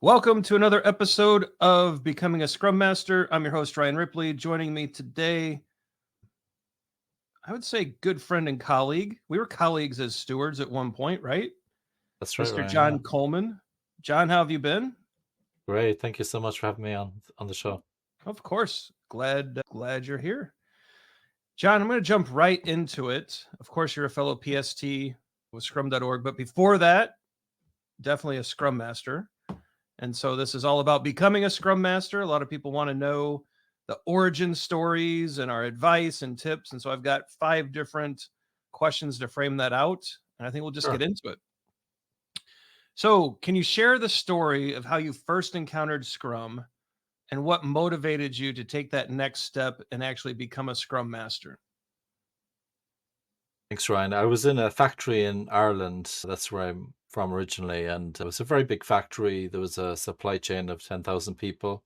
Welcome to another episode of Becoming a Scrum Master. I'm your host, Ryan Ripley. Joining me today, I would say good friend and colleague. We were colleagues as stewards at one point, right? That's right, Mr. Ryan. Yeah. John Coleman. John, how have you been? Great. Thank you so much for having me on the show. Of course. Glad you're here. John, I'm going to jump right into it. Of course, you're a fellow PST with scrum.org, but before that, definitely a Scrum Master. And so this is all about becoming a Scrum Master. A lot of people want to know the origin stories and our advice and tips. And so I've got 5 different questions to frame that out. And I think we'll just Sure. get into it. So, can you share the story of how you first encountered Scrum and what motivated you to take that next step and actually become a Scrum Master? Thanks, Ryan. I was in a factory in Ireland. That's where I'm from originally. And it was a very big factory. There was a supply chain of 10,000 people.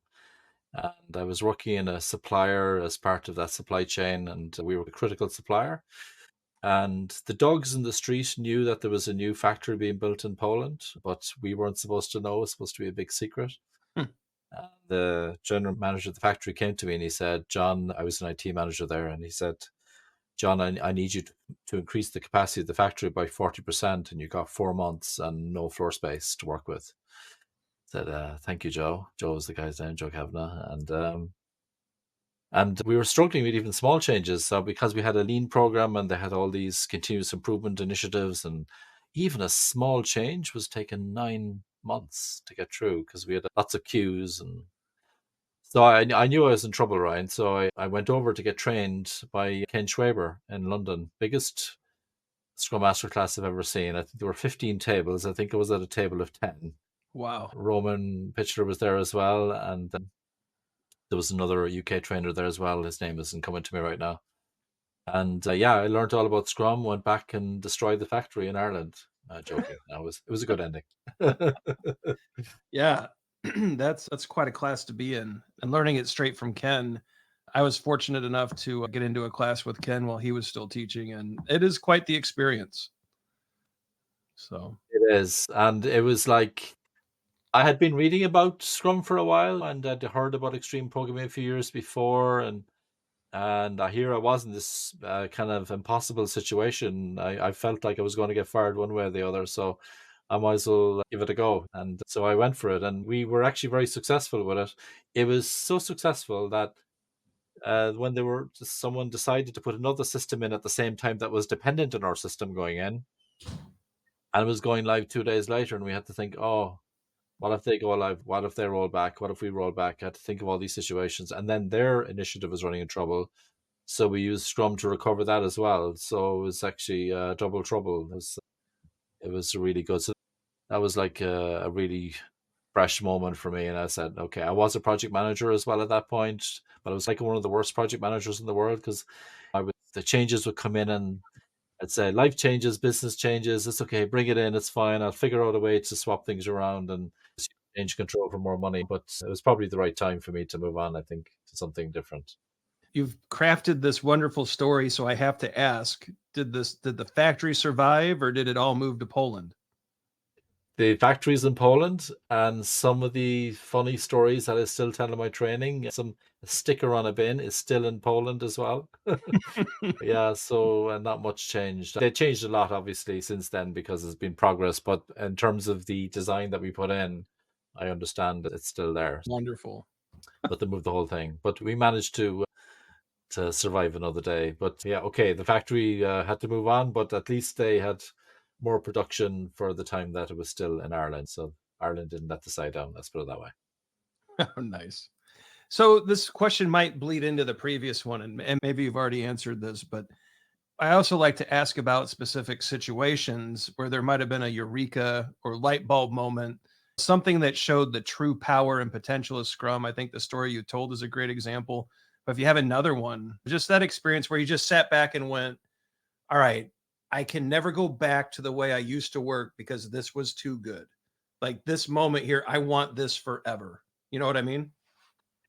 And I was working in a supplier as part of that supply chain. And we were a critical supplier. And the dogs in the street knew that there was a new factory being built in Poland, but we weren't supposed to know. It was supposed to be a big secret. Hmm. The general manager of the factory came to me and he said, John, I was an IT manager there, and he said, John, I need you to increase the capacity of the factory by 40%, and you got 4 months and no floor space to work with. I said, thank you, Joe. Joe was the guy's name, Joe Kavanagh. And we were struggling with even small changes. So because we had a lean program and they had all these continuous improvement initiatives, and even a small change was taking 9 months to get through because we had lots of queues. And so I knew I was in trouble, Ryan. So I went over to get trained by Ken Schwaber in London, biggest Scrum Master class I've ever seen. I think there were 15 tables. I think I was at a table of 10. Wow. Roman Pitcher was there as well. And there was another UK trainer there as well. His name isn't coming to me right now. And yeah, I learned all about Scrum, went back and destroyed the factory in Ireland. Joking. It was a good ending. Yeah. That's quite a class to be in. And learning it straight from Ken. I was fortunate enough to get into a class with Ken while he was still teaching, and it is quite the experience. So, It is. And it was like, I had been reading about Scrum for a while and I'd heard about extreme programming a few years before. And here I was in this kind of impossible situation. I felt like I was going to get fired one way or the other. So I might as well give it a go. And so I went for it. And we were actually very successful with it. It was so successful that when someone decided to put another system in at the same time that was dependent on our system going in, and it was going live 2 days later, and we had to think, oh, what if they go live? What if they roll back? What if we roll back? I had to think of all these situations, and then their initiative was running in trouble, so we used Scrum to recover that as well. So it was actually double trouble. It was really good. So that was like a really fresh moment for me. And I said, okay, I was a project manager as well at that point, but I was like one of the worst project managers in the world because the changes would come in and I'd say life changes, business changes. It's okay, bring it in. It's fine. I'll figure out a way to swap things around and change control for more money. But it was probably the right time for me to move on, I think, to something different. you've crafted this wonderful story, so I have to ask, did the factory survive or did it all move to Poland? The factories in Poland and some of the funny stories that I still tell in my training. Some sticker on a bin is still in Poland as well. Yeah, so not much changed. They changed a lot, obviously, since then because there's been progress. But in terms of the design that we put in, I understand that it's still there. Wonderful. But they moved the whole thing. But we managed to survive another day. But yeah, okay, the factory had to move on, but at least they had more production for the time that it was still in Ireland. So Ireland didn't let the side down. Let's put it that way. Oh, nice. So this question might bleed into the previous one, and maybe you've already answered this, but I also like to ask about specific situations where there might have been a eureka or light bulb moment, something that showed the true power and potential of Scrum. I think the story you told is a great example. But if you have another one, just that experience where you just sat back and went, all right, I can never go back to the way I used to work because this was too good. Like this moment here, I want this forever. You know what I mean?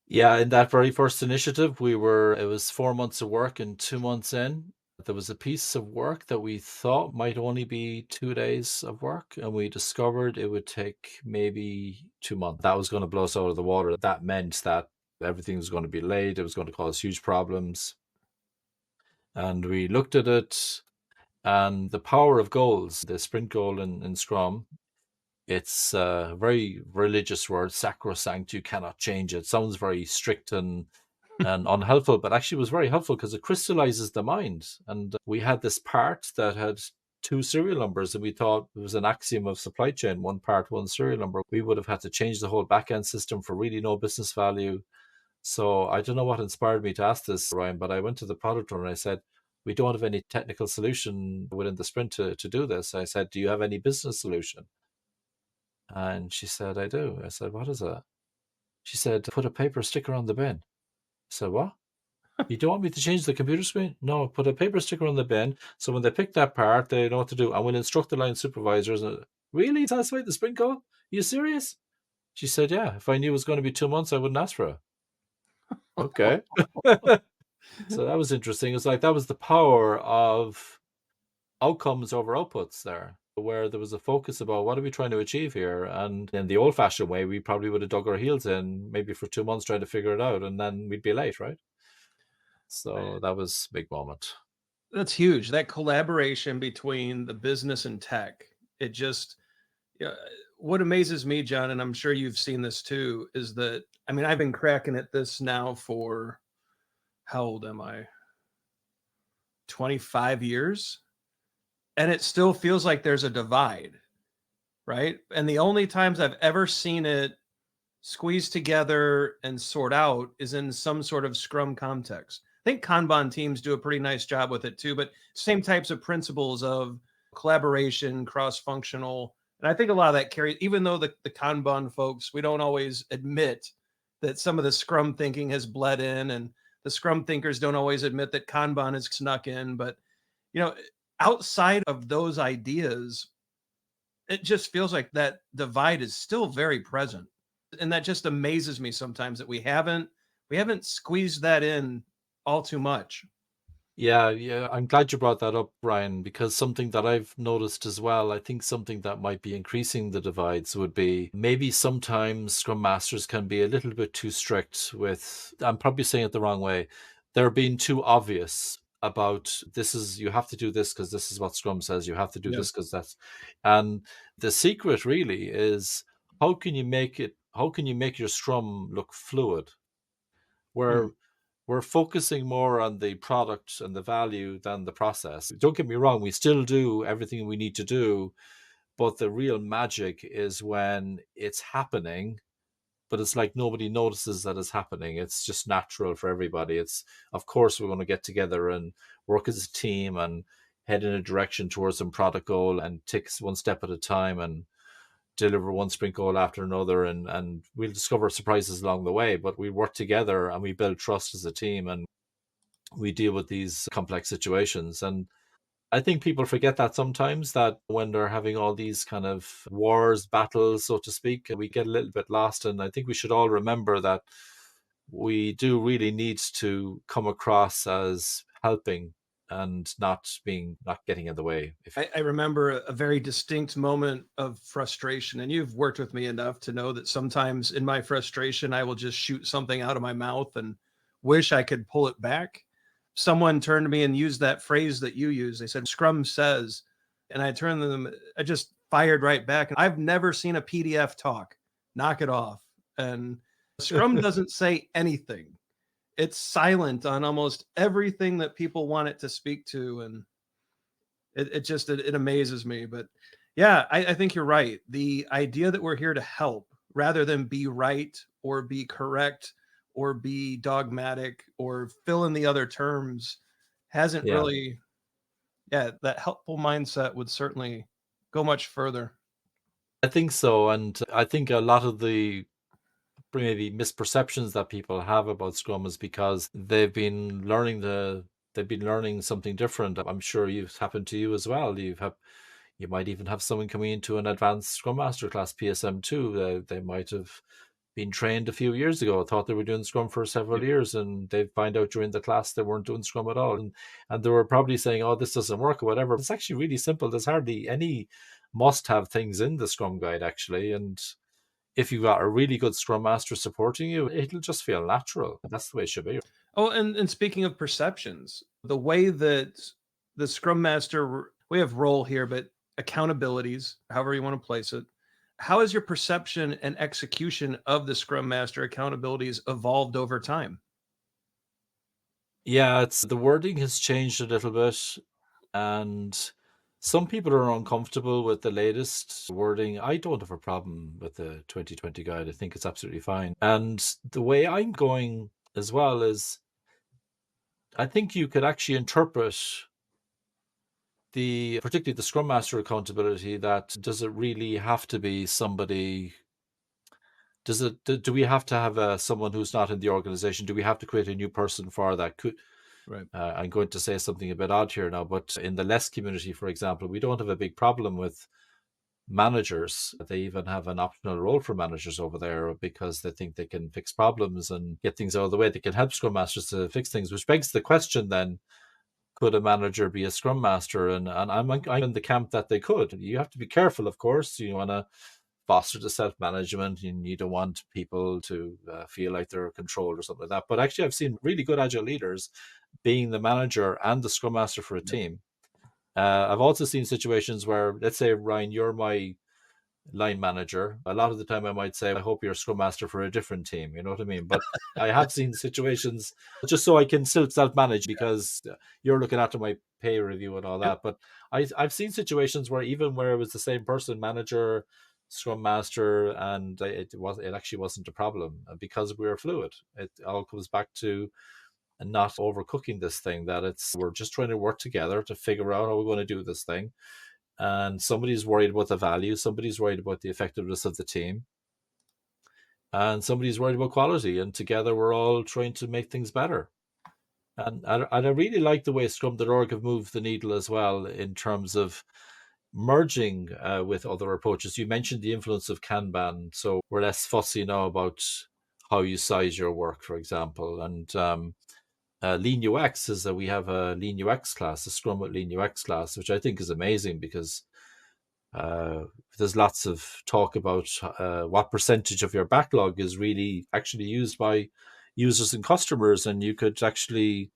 Yeah, in that very first initiative, it was 4 months of work and 2 months in. There was a piece of work that we thought might only be 2 days of work, and we discovered it would take maybe 2 months. That was going to blow us out of the water. That meant that everything was going to be late. It was going to cause huge problems. And we looked at it, and the power of goals, the sprint goal in Scrum, it's a very religious word, sacrosanct. You cannot change it. Sounds very strict and unhelpful, but actually was very helpful because it crystallizes the mind. And we had this part that had two serial numbers, and we thought it was an axiom of supply chain: one part, one serial number. We would have had to change the whole back end system for really no business value. So I don't know what inspired me to ask this, Ryan, but I went to the product owner and I said, we don't have any technical solution within the sprint to do this. I said, do you have any business solution? And she said, I do. I said, what is that? She said, put a paper sticker on the bin. I said, what? You don't want me to change the computer screen? No, put a paper sticker on the bin. So when they pick that part, they know what to do. And we'll instruct the line supervisors. Really? That's why the sprint call? Are you serious? She said, yeah. If I knew it was going to be 2 months, I wouldn't ask for it. Okay. So that was interesting. It's like that was the power of outcomes over outputs there, where there was a focus about what are we trying to achieve here. And in the old fashioned way, we probably would have dug our heels in maybe for 2 months trying to figure it out, and then we'd be late, right? So that was a big moment. That's huge. That collaboration between the business and tech. It just, yeah, what amazes me, John, and I'm sure you've seen this too, is that I mean, I've been cracking at this now for how old am I? 25 years. And it still feels like there's a divide, right? And the only times I've ever seen it squeeze together and sort out is in some sort of Scrum context. I think Kanban teams do a pretty nice job with it too, but same types of principles of collaboration, cross functional. And I think a lot of that carries, even though the Kanban folks, we don't always admit that some of the Scrum thinking has bled in, and the Scrum thinkers don't always admit that Kanban has snuck in. But, you know, outside of those ideas, it just feels like that divide is still very present. And that just amazes me sometimes that we haven't squeezed that in all too much. Yeah, yeah. I'm glad you brought that up, Brian, because something that I've noticed as well, I think something that might be increasing the divides would be maybe sometimes Scrum Masters can be a little bit too strict with, I'm probably saying it the wrong way. They're being too obvious about this is, you have to do this because this is what Scrum says. You have to do Yeah. this because that's, and the secret really is how can you make your Scrum look fluid? Mm. Where we're focusing more on the product and the value than the process. Don't get me wrong, we still do everything we need to do, but the real magic is when it's happening, but it's like nobody notices that it's happening. It's just natural for everybody. It's, of course, we're going to get together and work as a team and head in a direction towards some product goal and take one step at a time and deliver one sprint goal after another, and we'll discover surprises along the way, but we work together and we build trust as a team and we deal with these complex situations. And I think people forget that sometimes, that when they're having all these kind of wars, battles, so to speak, we get a little bit lost. And I think we should all remember that we do really need to come across as helping and not getting in the way. I remember a very distinct moment of frustration, and you've worked with me enough to know that sometimes in my frustration, I will just shoot something out of my mouth and wish I could pull it back. Someone turned to me and used that phrase that you use. They said, Scrum says, and I turned to them, I just fired right back. I've never seen a PDF talk. Knock it off. And Scrum doesn't say anything. It's silent on almost everything that people want it to speak to. And it amazes me. But yeah, I think you're right. The idea that we're here to help rather than be right or be correct or be dogmatic or fill in the other terms hasn't Yeah, really, yeah, that helpful mindset would certainly go much further. I think so. And I think a lot of the maybe misperceptions that people have about Scrum is because they've been learning something different. I'm sure you've happened to you as well. You might even have someone coming into an advanced Scrum Master class, PSM2. They might have been trained a few years ago, thought they were doing Scrum for several Yep. years, and they find out during the class they weren't doing Scrum at all. And they were probably saying, oh, this doesn't work or whatever. It's actually really simple. There's hardly any must-have things in the Scrum Guide, actually. And if you've got a really good Scrum Master supporting you, it'll just feel natural. That's the way it should be. Oh, and speaking of perceptions, the way that the Scrum Master, we have role here, but accountabilities, however you want to place it, how has your perception and execution of the Scrum Master accountabilities evolved over time? Yeah, it's the wording has changed a little bit, and some people are uncomfortable with the latest wording. I don't have a problem with the 2020 guide. I think it's absolutely fine. And the way I'm going as well is I think you could actually interpret particularly the Scrum Master accountability, that does it really have to be somebody, do we have to have someone who's not in the organization? Do we have to create a new person for that? Right. I'm going to say something a bit odd here now, but in the less community, for example, we don't have a big problem with managers. They even have an optional role for managers over there because they think they can fix problems and get things out of the way. They can help Scrum Masters to fix things, which begs the question then, could a manager be a Scrum Master? And I'm in the camp that they could. You have to be careful, of course. You want to foster the self-management, and you don't want people to feel like they're controlled or something like that. But actually, I've seen really good Agile leaders being the manager and the Scrum Master for a Yep. team. I've also seen situations where, let's say, Ryan, you're my line manager. A lot of the time I might say, I hope you're a Scrum Master for a different team. You know what I mean? But I have seen situations just so I can still self-manage because you're looking after my pay review and all Yep. that. But I've seen situations where even where it was the same person, manager, Scrum Master, and it actually wasn't a problem because we were fluid. It all comes back to not overcooking this thing, that we're just trying to work together to figure out how we're going to do this thing. And somebody's worried about the value, somebody's worried about the effectiveness of the team, and somebody's worried about quality, and together we're all trying to make things better. And I really like the way Scrum.org have moved the needle as well in terms of merging with other approaches. You mentioned the influence of Kanban, so we're less fussy now about how you size your work, for example. And Lean UX is that we have a Lean UX class, a Scrum with Lean UX class, which I think is amazing because there's lots of talk about what percentage of your backlog is really actually used by users and customers, and you could actually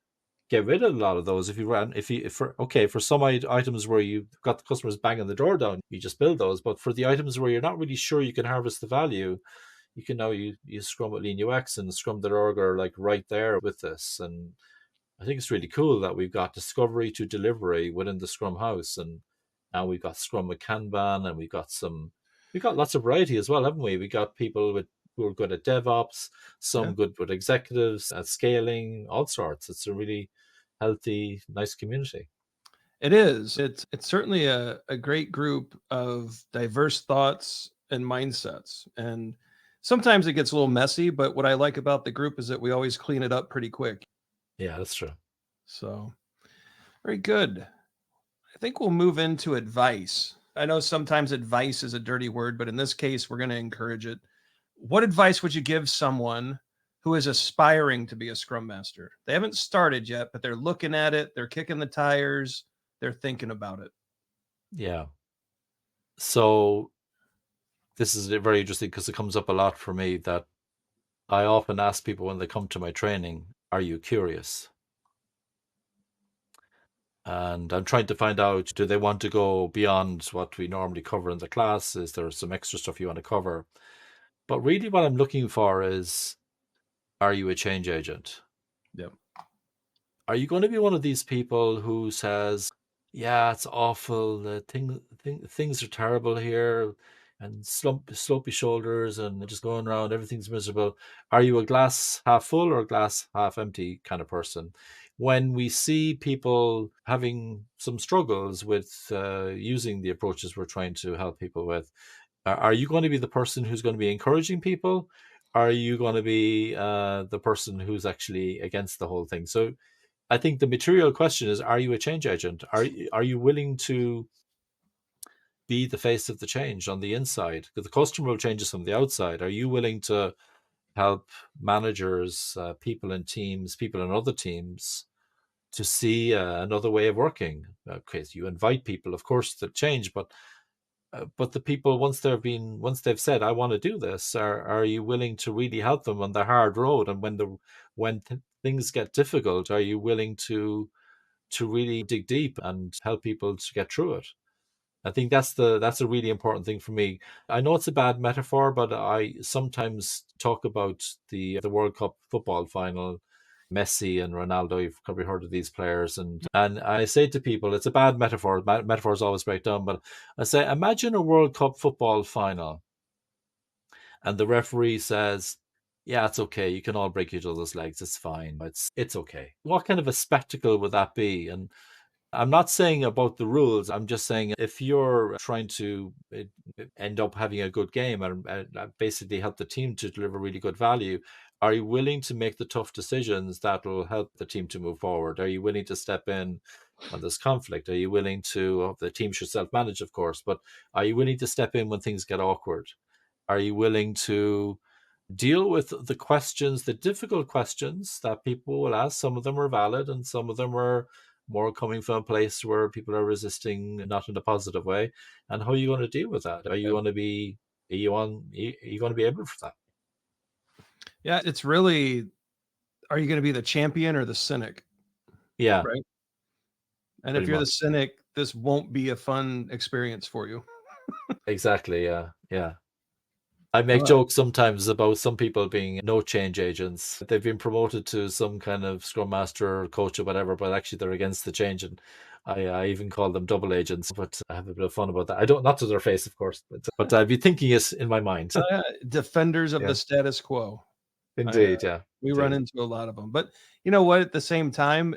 get rid of a lot of those if you ran for some items where you've got the customers banging the door down, you just build those. But for the items where you're not really sure you can harvest the value, you can now use Scrum with Lean UX, and Scrum.org are like right there with this. And I think it's really cool that we've got discovery to delivery within the Scrum house, and now we've got Scrum with Kanban, and we've got lots of variety as well, haven't we? We got people who are good at DevOps, Yeah. some good with executives at scaling, all sorts. It's a really healthy, nice community. It is. It's certainly a great group of diverse thoughts and mindsets. And sometimes it gets a little messy, but what I like about the group is that we always clean it up pretty quick. Yeah, that's true. So very good. I think we'll move into advice. I know sometimes advice is a dirty word, but in this case, we're going to encourage it. What advice would you give someone who is aspiring to be a Scrum Master? They haven't started yet, but they're looking at it, they're kicking the tires, they're thinking about it. Yeah. So this is very interesting because it comes up a lot for me that I often ask people when they come to my training, are you curious? And I'm trying to find out, do they want to go beyond what we normally cover in the class? Is there some extra stuff you want to cover? But really, what I'm looking for is, are you a change agent? Yep. Are you going to be one of these people who says, yeah, it's awful, things are terrible here, and slopey shoulders, and just going around, everything's miserable? Are you a glass half full or a glass half empty kind of person? When we see people having some struggles with using the approaches we're trying to help people with, are you going to be the person who's going to be encouraging people? Are you going to be the person who's actually against the whole thing? So I think the material question is, are you a change agent? Are you willing to be the face of the change on the inside? Because the customer will change us from the outside. Are you willing to help managers, people in teams, people in other teams to see another way of working. Okay, so you invite people, of course, to change, but the people, once they've said, I want to do this, are you willing to really help them on the hard road? And when things get difficult, are you willing to really dig deep and help people to get through it? I think that's a really important thing for me. I know it's a bad metaphor, but I sometimes talk about the World Cup football final, Messi and Ronaldo. You've probably heard of these players, and I say to people, it's a bad metaphor. Metaphors always break down, but I say, imagine a World Cup football final, and the referee says, "Yeah, it's okay. You can all break each other's legs. It's fine. It's okay." What kind of a spectacle would that be? And I'm not saying about the rules. I'm just saying if you're trying to end up having a good game and basically help the team to deliver really good value, are you willing to make the tough decisions that will help the team to move forward? Are you willing to step in when there's conflict? Are you willing to, the team should self-manage, of course, but are you willing to step in when things get awkward? Are you willing to deal with the questions, the difficult questions that people will ask? Some of them are valid and some of them are more coming from a place where people are resisting, not in a positive way. And how are you going to deal with that? Are you going to be, are you going to be able for that? Yeah, it's really, are you going to be the champion or the cynic? Yeah, Right. And if pretty you're the much. cynic, this won't be a fun experience for you. Exactly. Yeah. Yeah. I make Uh, jokes sometimes about some people being no change agents. They've been promoted to some kind of Scrum Master or coach or whatever, but actually they're against the change. And I even call them double agents, but I have a bit of fun about that. I don't, not to their face, of course, but I'd be thinking it in my mind. Defenders of Yeah, the status quo. I, indeed. Yeah, we run indeed. into a lot of them. But you know what? At the same time,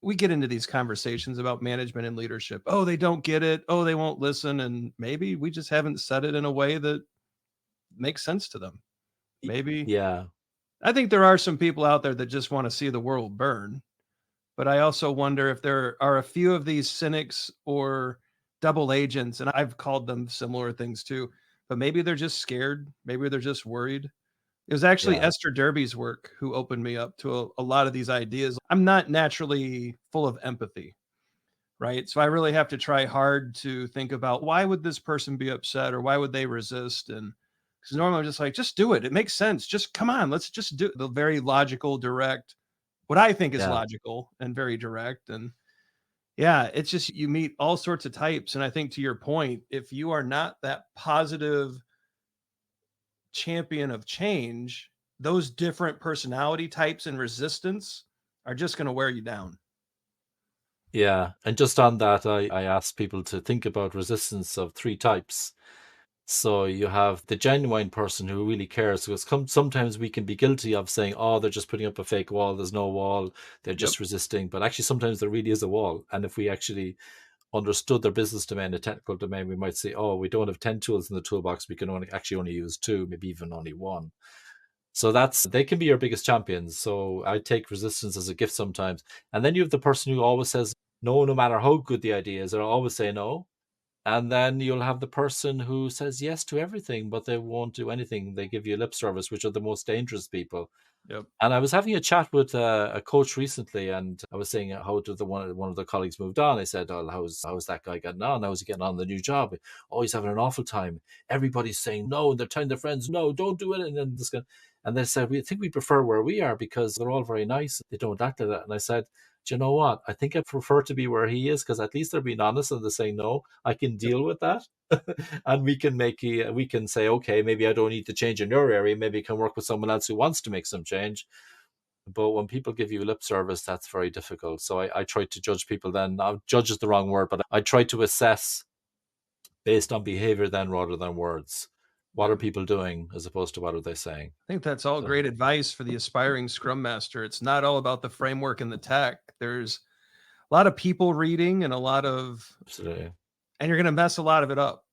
we get into these conversations about management and leadership. Oh, they don't get it. Oh, they won't listen. And maybe we just haven't said it in a way that makes sense to them. Maybe Yeah, I think there are some people out there that just want to see the world burn. But I also wonder if there are a few of these cynics or double agents, and I've called them similar things too, but maybe they're just scared. Maybe they're just worried. It was actually yeah, Esther Derby's work who opened me up to a lot of these ideas. I'm not naturally full of empathy, right? So I really have to try hard to think about why would this person be upset or why would they resist? And because normally I'm just like, just do it. It makes sense. Just come on, let's just do the very logical, direct, what I think is yeah, logical and very direct. And yeah, it's just you meet all sorts of types. And I think to your point, if you are not that positive champion of change, those different personality types and resistance are just going to wear you down. yeah. And just on that, I asked people to think about resistance of three types. So you have the genuine person who really cares, because sometimes we can be guilty of saying, "Oh, they're just putting up a fake wall. There's no wall. They're Yep. just resisting." But actually, sometimes there really is a wall. And if we actually understood their business domain, a technical domain, we might say, "Oh, we don't have 10 tools in the toolbox. We can only use two, maybe even only one." So they can be your biggest champions. So I take resistance as a gift sometimes. And then you have the person who always says no, no matter how good the idea is. They'll always say no. And then you'll have the person who says yes to everything, but they won't do anything. They give you lip service, which are the most dangerous people. Yep. And I was having a chat with a coach recently, and I was saying, how did one of the colleagues moved on? I said, "Oh, how's that guy getting on? How's he getting on the new job? Oh, he's having an awful time. Everybody's saying no, and they're telling their friends, no, don't do it." And then and they said, "We think we prefer where we are because they're all very nice. They don't act like that." And I said, "Do you know what? I think I prefer to be where he is, because at least they're being honest and they're saying no. I can Yep. deal with that." And we can say, okay, maybe I don't need to change in your area. Maybe I can work with someone else who wants to make some change. But when people give you lip service, that's very difficult. So I try to judge people then. Now, judge is the wrong word, but I try to assess based on behavior then rather than words. What are Yeah. people doing as opposed to what are they saying? I think that's all So great advice for the aspiring Scrum Master. It's not all about the framework and the tech. There's a lot of people reading and a lot of, absolutely. and you're going to mess a lot of it up.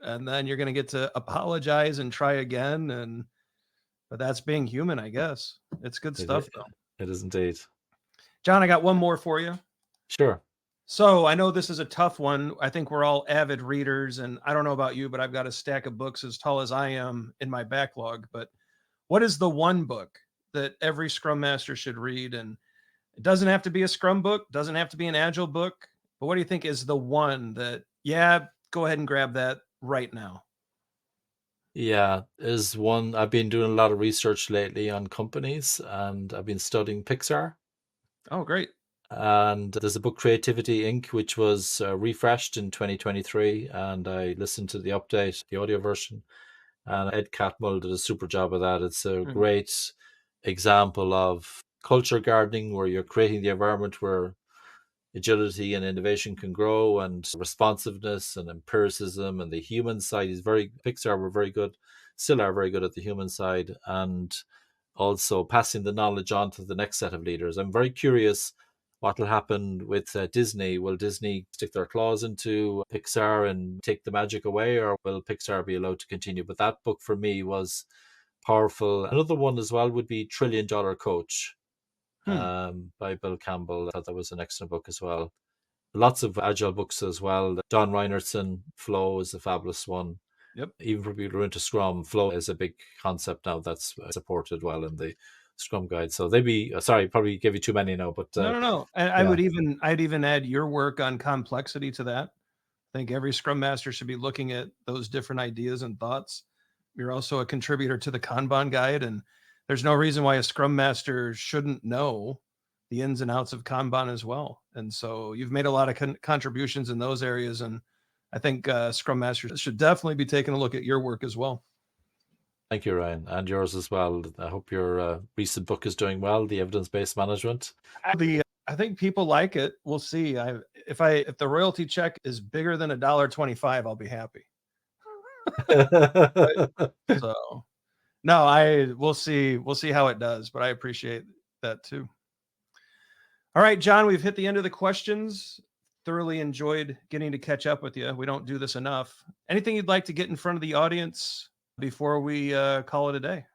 And then you're going to get to apologize and try again. And, but that's being human, I guess. It's good It, stuff, it, though. it is indeed. John, I got one more for you. Sure. So I know this is a tough one. I think we're all avid readers. And I don't know about you, but I've got a stack of books as tall as I am in my backlog. But what is the one book that every Scrum Master should read? And it doesn't have to be a Scrum book, doesn't have to be an Agile book, but what do you think is the one that, yeah, go ahead and grab that right now? Yeah, is one. I've been doing a lot of research lately on companies, and I've been studying Pixar. Oh, great. And there's a book, Creativity Inc., which was refreshed in 2023, and I listened to the update, the audio version, and Ed Catmull did a super job of that. It's a Mhm. great example of culture gardening, where you're creating the environment where agility and innovation can grow, and responsiveness and empiricism, and the human side is very, Pixar were very good, still are very good at the human side, and also passing the knowledge on to the next set of leaders. I'm very curious what will happen with Disney. Will Disney stick their claws into Pixar and take the magic away, or will Pixar be allowed to continue? But that book for me was powerful. Another one as well would be Trillion Dollar Coach, Hmm. by Bill Campbell. I thought that was an excellent book as well. Lots of agile books as well. Don Reinertson, Flow is a fabulous one. Yep. Even for people who are into Scrum, Flow is a big concept now that's supported well in the Scrum Guide. So they'd be, sorry, probably give you too many now, but No, no, no. And yeah. I'd even add your work on complexity to that. I think every Scrum Master should be looking at those different ideas and thoughts. You're also a contributor to the Kanban guide, and there's no reason why a Scrum Master shouldn't know the ins and outs of Kanban as well. And so you've made a lot of contributions in those areas, and I think Scrum Masters should definitely be taking a look at your work as well. Thank you, Ryan, and yours as well. I hope your recent book is doing well, the evidence-based management. I think people like it. We'll see. If the royalty check is bigger than $1.25, I'll be happy. Right. So no, we'll see how it does, but I appreciate that too. All right, John, we've hit the end of the questions. Thoroughly enjoyed getting to catch up with you. We don't do this enough. Anything you'd like to get in front of the audience before we call it a day?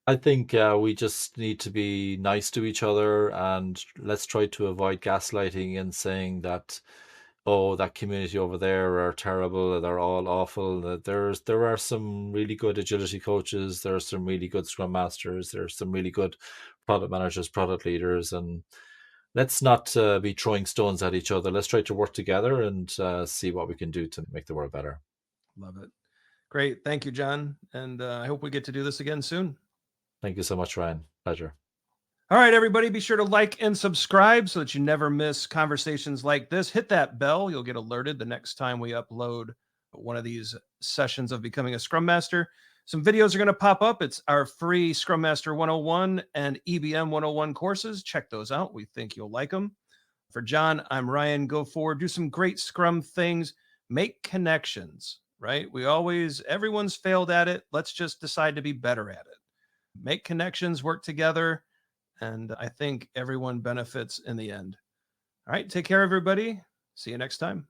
I think we just need to be nice to each other, and let's try to avoid gaslighting and saying that, oh, that community over there are terrible, they're all awful. There are some really good agility coaches, there are some really good Scrum Masters, there are some really good product managers, product leaders, and let's not be throwing stones at each other. Let's try to work together and see what we can do to make the world better. Love it. Great. Thank you, John. And I hope we get to do this again soon. Thank you so much, Ryan. Pleasure. All right, everybody, be sure to like and subscribe so that you never miss conversations like this. Hit that bell. You'll get alerted the next time we upload one of these sessions of becoming a Scrum Master. Some videos are going to pop up. It's our free Scrum Master 101 and EBM 101 courses. Check those out. We think you'll like them. For John, I'm Ryan. Go forward, do some great Scrum things, make connections, right? Everyone's failed at it. Let's just decide to be better at it. Make connections, work together. And I think everyone benefits in the end. All right. Take care, everybody. See you next time.